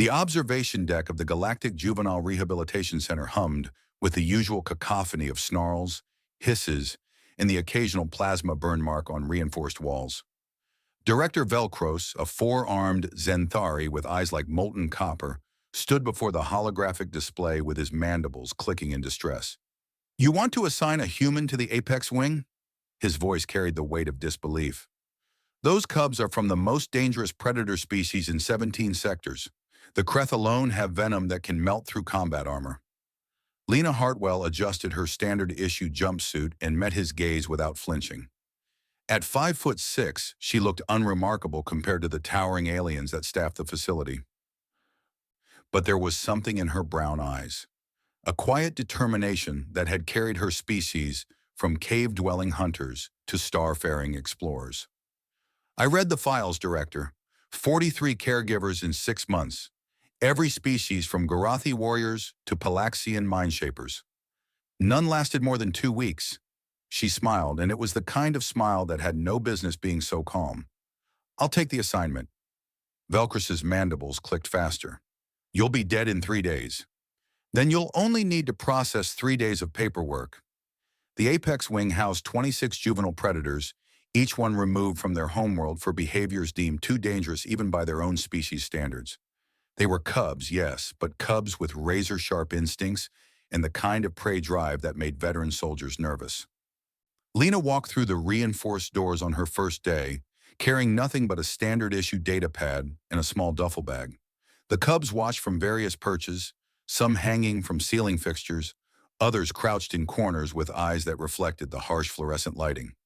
The observation deck of the Galactic Juvenile Rehabilitation Center hummed with the usual cacophony of snarls, hisses, and the occasional plasma burn mark on reinforced walls. Director Velcros, a four-armed Zenthari with eyes like molten copper, stood before the holographic display with his mandibles clicking in distress. "You want to assign a human to the apex wing?" His voice carried the weight of disbelief. "Those cubs are from the most dangerous predator species in 17 sectors. The Kreth alone have venom that can melt through combat armor." Lena Hartwell adjusted her standard-issue jumpsuit and met his gaze without flinching. At 5'6", she looked unremarkable compared to the towering aliens that staffed the facility. But there was something in her brown eyes, a quiet determination that had carried her species from cave-dwelling hunters to star-faring explorers. "I read the files, Director. 43 caregivers in 6 months. Every species from Garathi warriors to Palaxian mindshapers. None lasted more than 2 weeks." She smiled, and it was the kind of smile that had no business being so calm. "I'll take the assignment." Velcros's mandibles clicked faster. "You'll be dead in 3 days. Then you'll only need to process 3 days of paperwork." The Apex Wing housed 26 juvenile predators, each one removed from their homeworld for behaviors deemed too dangerous even by their own species standards. They were cubs, yes, but cubs with razor-sharp instincts and the kind of prey drive that made veteran soldiers nervous. Lena walked through the reinforced doors on her first day, carrying nothing but a standard-issue data pad and a small duffel bag. The cubs watched from various perches, some hanging from ceiling fixtures, others crouched in corners with eyes that reflected the harsh fluorescent lighting.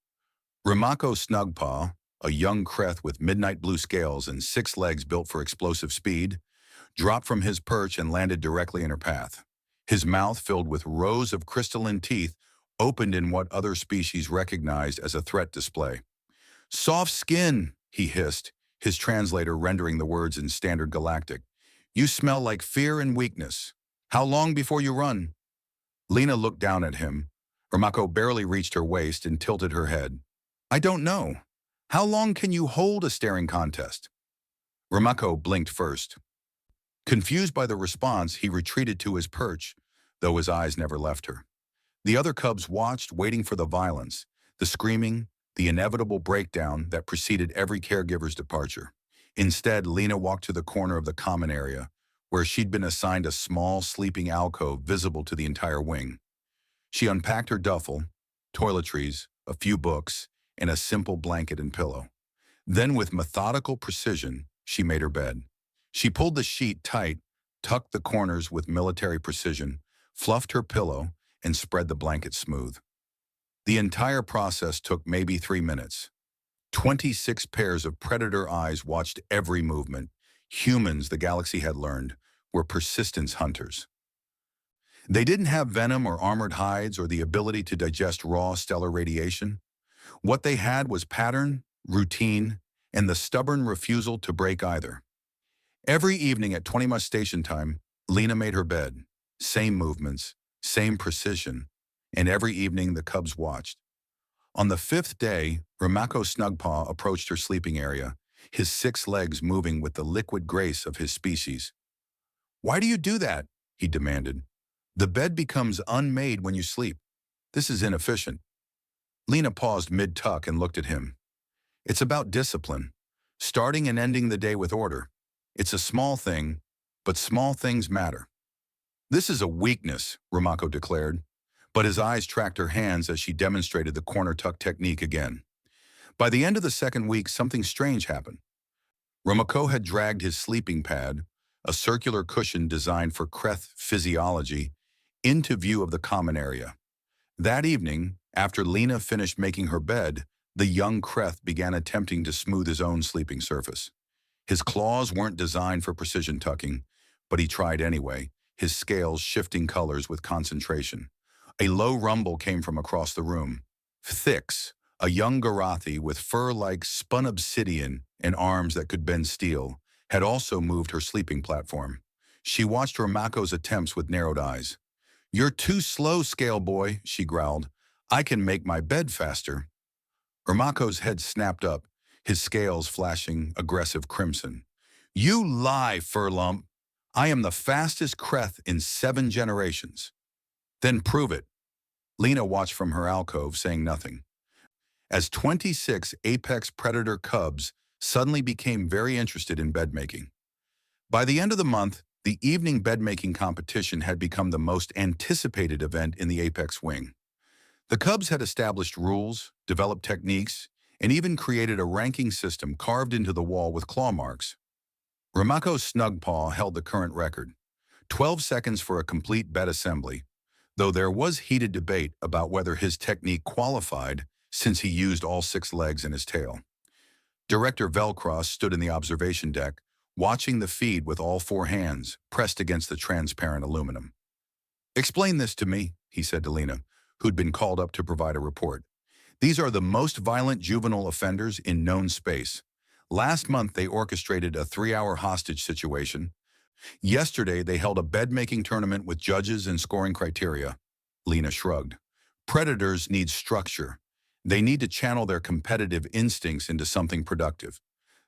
Ramako Snugpaw, a young Kreth with midnight blue scales and 6 legs built for explosive speed, dropped from his perch and landed directly in her path. His mouth, filled with rows of crystalline teeth, opened in what other species recognized as a threat display. "Soft skin," he hissed, his translator rendering the words in standard galactic. "You smell like fear and weakness. How long before you run?" Lena looked down at him. Ramako barely reached her waist and tilted her head. "I don't know. How long can you hold a staring contest?" Ramako blinked first. Confused by the response, he retreated to his perch, though his eyes never left her. The other cubs watched, waiting for the violence, the screaming, the inevitable breakdown that preceded every caregiver's departure. Instead, Lena walked to the corner of the common area, where she'd been assigned a small sleeping alcove visible to the entire wing. She unpacked her duffel, toiletries, a few books, and a simple blanket and pillow. Then, with methodical precision, she made her bed. She pulled the sheet tight, tucked the corners with military precision, fluffed her pillow, and spread the blanket smooth. The entire process took maybe 3 minutes. 26 pairs of predator eyes watched every movement. Humans, the galaxy had learned, were persistence hunters. They didn't have venom or armored hides or the ability to digest raw stellar radiation. What they had was pattern, routine, and the stubborn refusal to break either. Every evening at 20 station time, Lena made her bed. Same movements, same precision, and every evening the cubs watched. On the 5th day, Ramako Snugpaw approached her sleeping area, his 6 legs moving with the liquid grace of his species. "Why do you do that?" he demanded. "The bed becomes unmade when you sleep. This is inefficient." Lena paused mid-tuck and looked at him. "It's about discipline, starting and ending the day with order. It's a small thing, but small things matter." "This is a weakness," Ramako declared, but his eyes tracked her hands as she demonstrated the corner tuck technique again. By the end of the 2nd week, something strange happened. Ramako had dragged his sleeping pad, a circular cushion designed for Kreth physiology, into view of the common area. That evening, after Lena finished making her bed, the young Kreth began attempting to smooth his own sleeping surface. His claws weren't designed for precision tucking, but he tried anyway, his scales shifting colors with concentration. A low rumble came from across the room. Thix, a young Garathi with fur like spun obsidian and arms that could bend steel, had also moved her sleeping platform. She watched Ramako's attempts with narrowed eyes. "You're too slow, scale boy," she growled. "I can make my bed faster." Ramako's head snapped up, his scales flashing aggressive crimson. "You lie, fur lump." I am the fastest Kreth in 7 generations. Then prove it. Lena watched from her alcove, saying nothing. As 26 apex predator cubs suddenly became very interested in bedmaking. By the end of the month, the evening bedmaking competition had become the most anticipated event in the apex wing. The cubs had established rules, developed techniques, and even created a ranking system carved into the wall with claw marks. Ramako's Snugpaw held the current record, 12 seconds for a complete bed assembly, though there was heated debate about whether his technique qualified since he used all 6 legs and his tail. Director Velcross stood in the observation deck, watching the feed with all 4 hands pressed against the transparent aluminum. "Explain this to me," he said to Lena, who'd been called up to provide a report. "These are the most violent juvenile offenders in known space. Last month, they orchestrated a 3-hour hostage situation. Yesterday, they held a bed-making tournament with judges and scoring criteria." Lena shrugged. "Predators need structure. They need to channel their competitive instincts into something productive.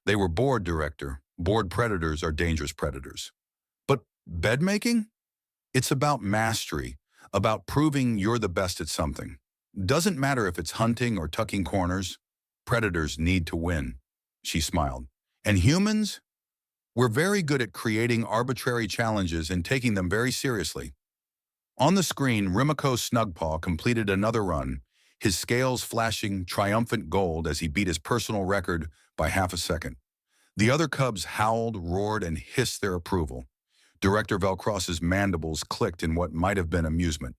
They were bored, Director. Bored predators are dangerous predators." "But bed-making? It's about mastery, about proving you're the best at something. Doesn't matter if it's hunting or tucking corners. Predators need to win." She smiled. "And humans? We're very good at creating arbitrary challenges and taking them very seriously." On the screen, Rimako Snugpaw completed another run, his scales flashing triumphant gold as he beat his personal record by half a second. The other cubs howled, roared, and hissed their approval. Director Velcross's mandibles clicked in what might have been amusement.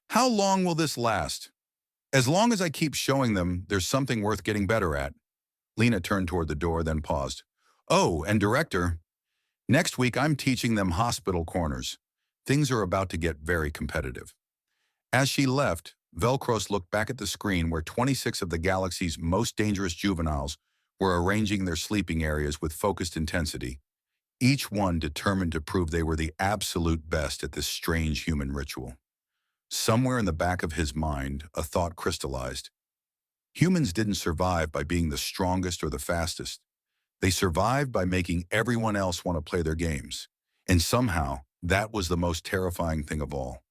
"How long will this last?" "As long as I keep showing them there's something worth getting better at." Lena turned toward the door, then paused. "Oh, and Director, next week I'm teaching them hospital corners. Things are about to get very competitive." As she left, Velcros looked back at the screen where 26 of the galaxy's most dangerous juveniles were arranging their sleeping areas with focused intensity, each one determined to prove they were the absolute best at this strange human ritual. Somewhere in the back of his mind, a thought crystallized. Humans didn't survive by being the strongest or the fastest. They survived by making everyone else want to play their games. And somehow, that was the most terrifying thing of all.